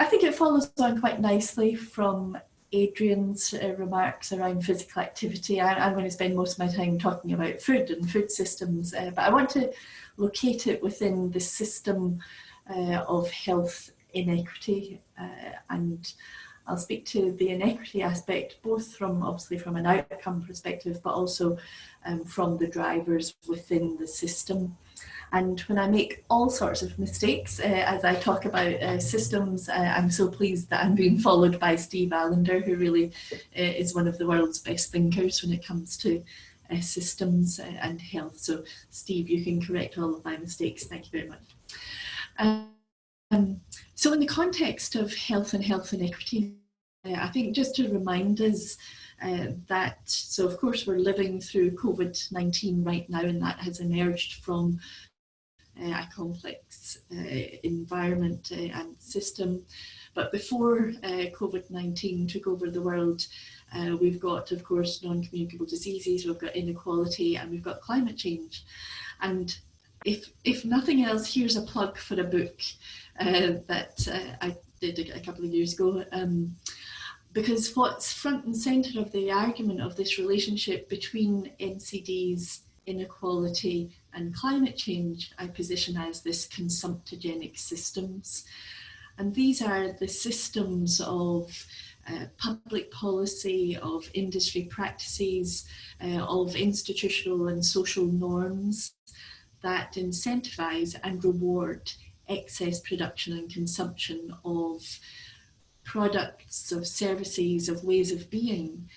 I think it follows on quite nicely from Adrian's remarks around physical activity. I'm going to spend most of my time talking about food and food systems, but I want to locate it within the system of health inequity, and I'll speak to the inequity aspect, both from obviously from an outcome perspective, but also from the drivers within the system. And when I make all sorts of mistakes as I talk about systems, I'm so pleased that I'm being followed by Steve Allender, who really is one of the world's best thinkers when it comes to systems and health. So Steve, you can correct all of my mistakes. Thank you very much. So in the context of health and health inequity, I think just to remind us so of course we're living through COVID-19 right now, and that has emerged from a complex environment and system. But before COVID-19 took over the world, we've got, of course, non-communicable diseases, we've got inequality, and we've got climate change. And if nothing else, here's a plug for a book that I did a couple of years ago. Because what's front and centre of the argument of this relationship between NCDs, inequality and climate change, I position as this consumptogenic systems. And these are the systems of public policy, of industry practices, of institutional and social norms that incentivise and reward excess production and consumption of products, of services, of ways of being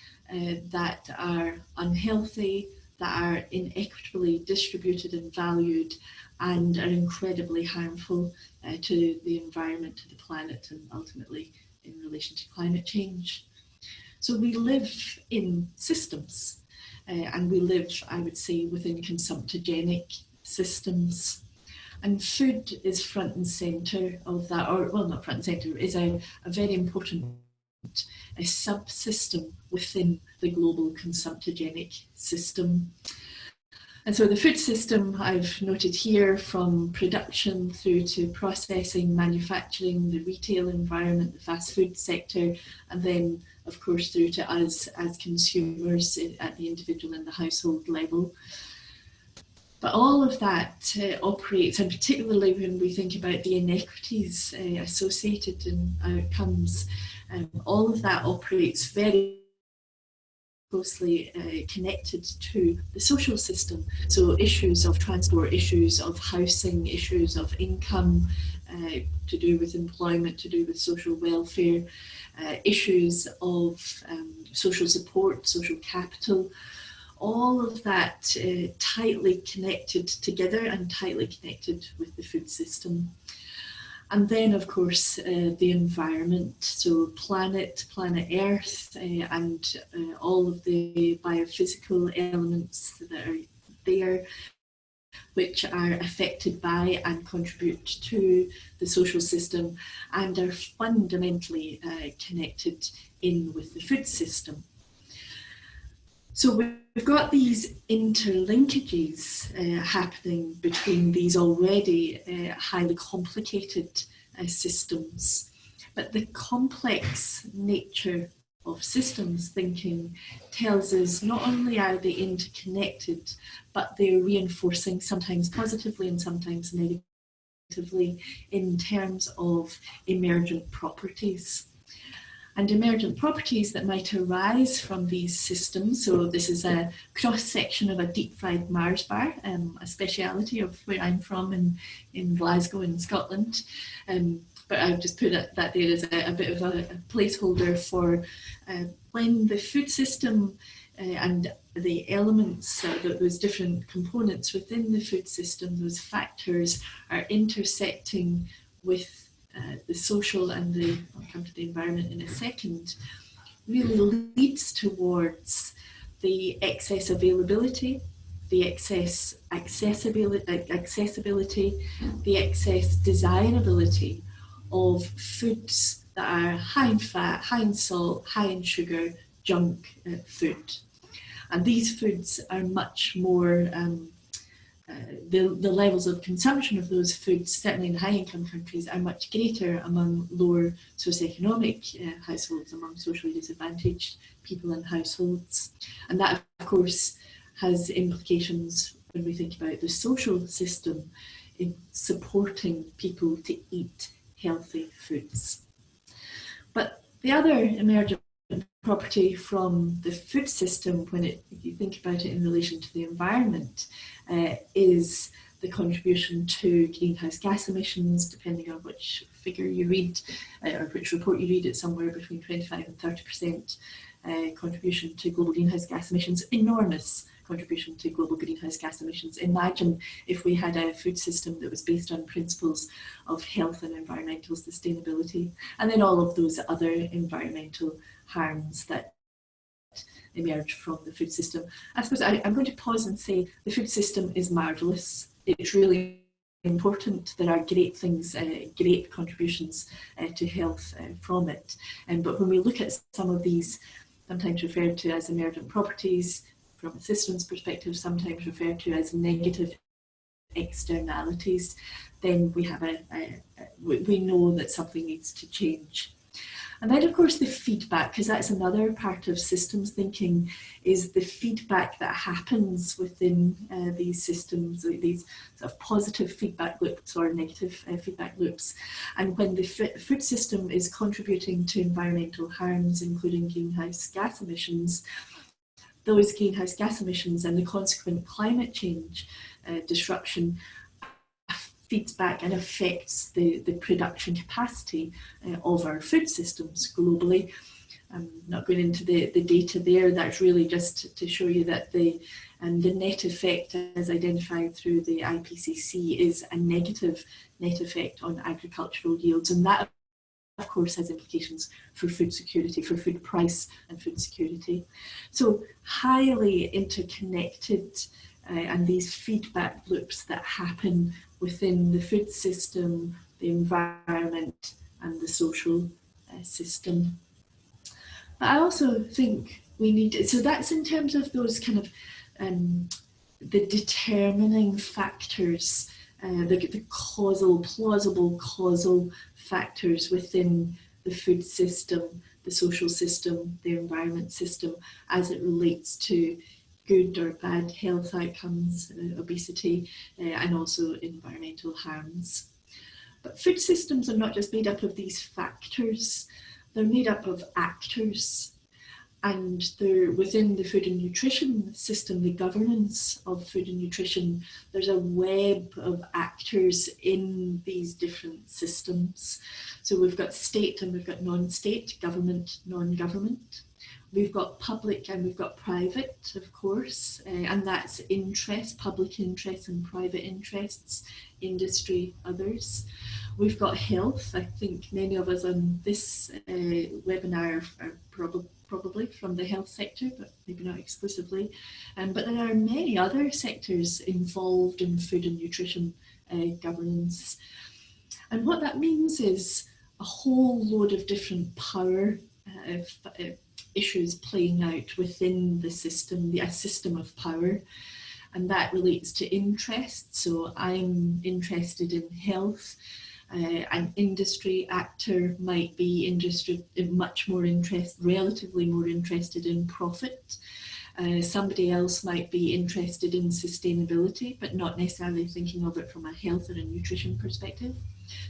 that are unhealthy, that are inequitably distributed and valued, and are incredibly harmful to the environment, to the planet, and ultimately in relation to climate change. So we live in systems, and we live, I would say, within consumptogenic systems. And food is front and centre of that, or well, not front and centre, is a very important subsystem within the global consumptogenic system. And so the food system I've noted here, from production through to processing, manufacturing, the retail environment, the fast food sector, and then of course through to us as consumers at the individual and the household level. But all of that operates, and particularly when we think about the inequities associated in outcomes, all of that operates very closely connected to the social system. So issues of transport, issues of housing, issues of income, to do with employment, to do with social welfare, issues of social support, social capital, all of that tightly connected together and tightly connected with the food system. And then, of course, the environment, so planet Earth, and all of the biophysical elements that are there, which are affected by and contribute to the social system and are fundamentally connected in with the food system. So we've got these interlinkages happening between these already highly complicated systems. But the complex nature of systems thinking tells us not only are they interconnected, but they're reinforcing, sometimes positively and sometimes negatively, in terms of emergent properties. And emergent properties that might arise from these systems. So this is a cross-section of a deep-fried Mars bar, a speciality of where I'm from in Glasgow in Scotland. But I've just put that there as a bit of a placeholder for when the food system and the elements, those different components within the food system, those factors are intersecting with the social and I'll come to the environment in a second, really leads towards the excess availability, the excess accessibility, the excess desirability of foods that are high in fat, high in salt, high in sugar, junk food. And these foods are much more the levels of consumption of those foods, certainly in high-income countries, are much greater among lower socioeconomic households, among socially disadvantaged people in households. And that, of course, has implications when we think about the social system in supporting people to eat healthy foods. But the other emergent property from the food system, if you think about it in relation to the environment, is the contribution to greenhouse gas emissions. Depending on which figure you read or which report you read, it's somewhere between 25 and 30% contribution to global greenhouse gas emissions. Enormous contribution to global greenhouse gas emissions. Imagine if we had a food system that was based on principles of health and environmental sustainability, and then all of those other environmental harms that emerge from the food system. I suppose I'm going to pause and say the food system is marvellous. It's really important. There are great things, great contributions to health from it. But when we look at some of these, sometimes referred to as emergent properties, from a systems perspective, sometimes referred to as negative externalities, then we have we know that something needs to change. And then, of course, the feedback, because that's another part of systems thinking, is the feedback that happens within these systems, these sort of positive feedback loops or negative feedback loops. And when the food system is contributing to environmental harms, including greenhouse gas emissions, those greenhouse gas emissions and the consequent climate change disruption feeds back and affects the production capacity of our food systems globally. I'm not going into the data there. That's really just to show you that the net effect as identified through the IPCC is a negative net effect on agricultural yields, and that of course has implications for food security, for food price and food security. So highly interconnected and these feedback loops that happen within the food system, the environment and the social system. But I also think we need, so that's in terms of those kind of the determining factors, the plausible causal factors within the food system, the social system, the environment system, as it relates to good or bad health outcomes, obesity, and also environmental harms. But food systems are not just made up of these factors, they're made up of actors. And they're within the food and nutrition system, the governance of food and nutrition, there's a web of actors in these different systems. So we've got state and we've got non-state, government, non-government. We've got public and we've got private, of course, and that's interest, public interests and private interests, industry, others. We've got health. I think many of us on this webinar are probably from the health sector, but maybe not exclusively. But there are many other sectors involved in food and nutrition governance. And what that means is a whole load of different power issues playing out within the system, a system of power. And that relates to interest. So I'm interested in health. An industry actor might be relatively more interested in profit. Somebody else might be interested in sustainability, but not necessarily thinking of it from a health or a nutrition perspective.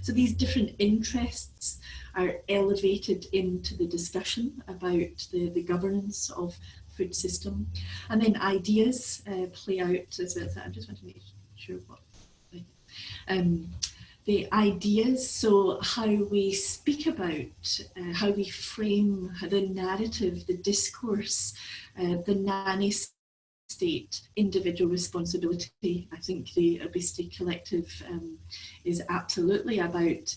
So these different interests are elevated into the discussion about the governance of food system. And then ideas play out as well. So I just want to make sure what the ideas, so how we speak about, how we frame the narrative, the discourse, the nanny state, individual responsibility. I think the Obesity Collective is absolutely about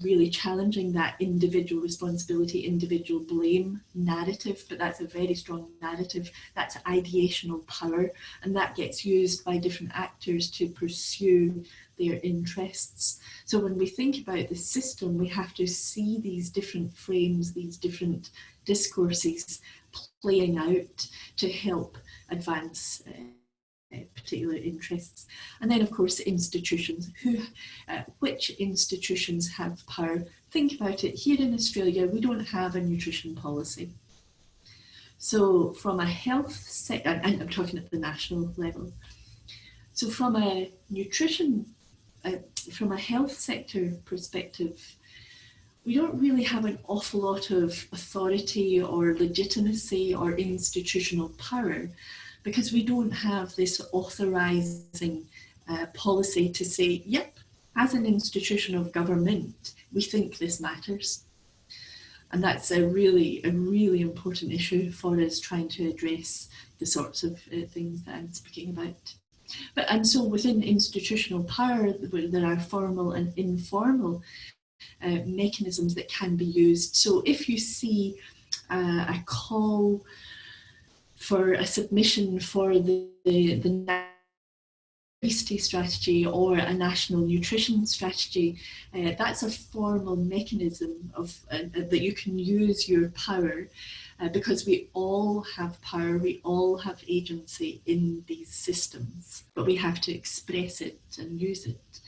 really challenging that individual responsibility, individual blame narrative, but that's a very strong narrative. That's ideational power, and that gets used by different actors to pursue their interests. So when we think about the system, we have to see these different frames, these different discourses playing out to help advance particular interests. And then, of course, institutions. Which institutions have power? Think about it. Here in Australia, we don't have a nutrition policy. So from a health sector, and I'm talking at the national level, so from a from a health sector perspective, we don't really have an awful lot of authority or legitimacy or institutional power, because we don't have this authorising policy to say, yep, as an institution of government, we think this matters. And that's a really important issue for us, trying to address the sorts of things that I'm speaking about. And so within institutional power, there are formal and informal mechanisms that can be used. So if you see a call for a submission for the obesity strategy or a national nutrition strategy, that's a formal mechanism of that you can use your power, because we all have power, we all have agency in these systems, but we have to express it and use it.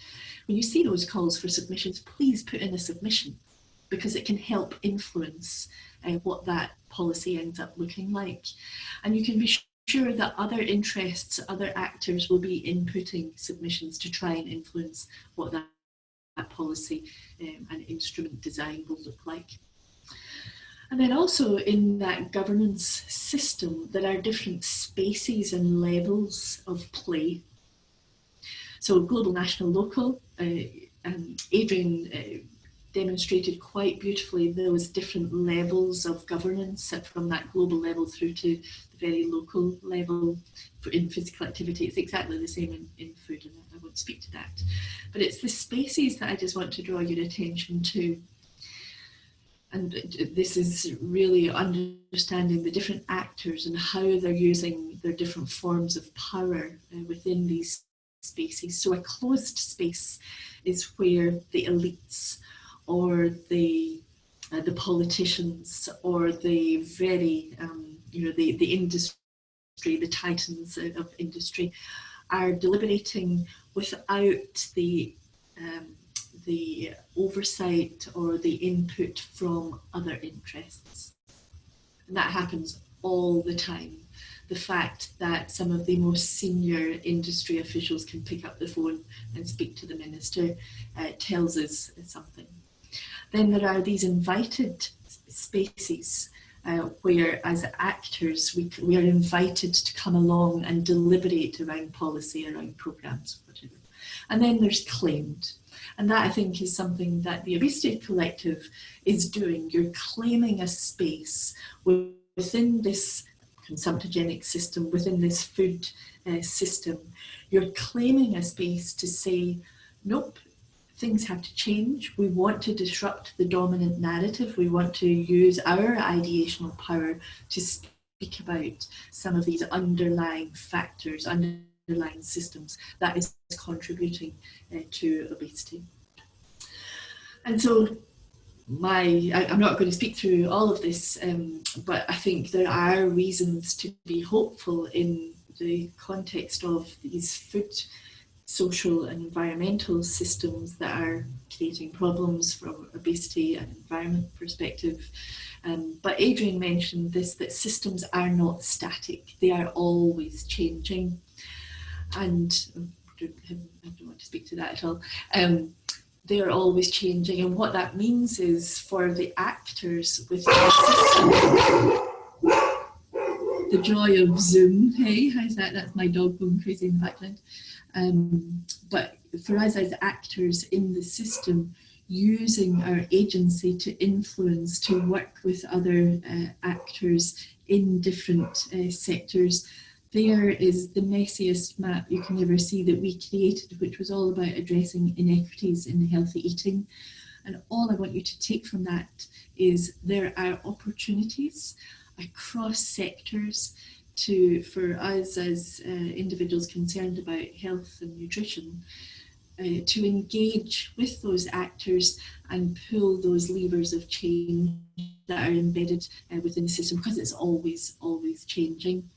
When you see those calls for submissions, please put in a submission, because it can help influence what that policy ends up looking like. And you can be sure that other interests, other actors will be inputting submissions to try and influence what that policy and instrument design will look like. And then also in that governance system, there are different spaces and levels of play. So global, national, local, Adrian demonstrated quite beautifully those different levels of governance, from that global level through to the very local level in physical activity. It's exactly the same in food, and I won't speak to that. But it's the spaces that I just want to draw your attention to. And this is really understanding the different actors and how they're using their different forms of power within these spaces. So a closed space is where the elites or the politicians or the very, the industry, the titans of industry, are deliberating without the oversight or the input from other interests. And that happens all the time. The fact that some of the most senior industry officials can pick up the phone and speak to the minister tells us something. Then there are these invited spaces where, as actors, we are invited to come along and deliberate around policy, around programmes, whatever. And then there's claimed. And that, I think, is something that the Obesity Collective is doing. You're claiming a space within this consumptogenic system, within this food system. You're claiming a space to say, nope, things have to change. We want to disrupt the dominant narrative. We want to use our ideational power to speak about some of these underlying factors, underlying systems that is contributing to obesity. And so I'm not going to speak through all of this, but I think there are reasons to be hopeful in the context of these food, social and environmental systems that are creating problems from obesity and environment perspective. But Adrian mentioned this, that systems are not static, they are always changing. And I don't want to speak to that at all. They are always changing, and what that means is for the actors within the system, the joy of Zoom. Hey, how's that? That's my dog going crazy in the background. But for us as actors in the system, using our agency to influence, to work with other actors in different sectors, there is the messiest map you can ever see that we created, which was all about addressing inequities in healthy eating. And all I want you to take from that is there are opportunities across sectors for us as individuals concerned about health and nutrition to engage with those actors and pull those levers of change that are embedded within the system, because it's always changing.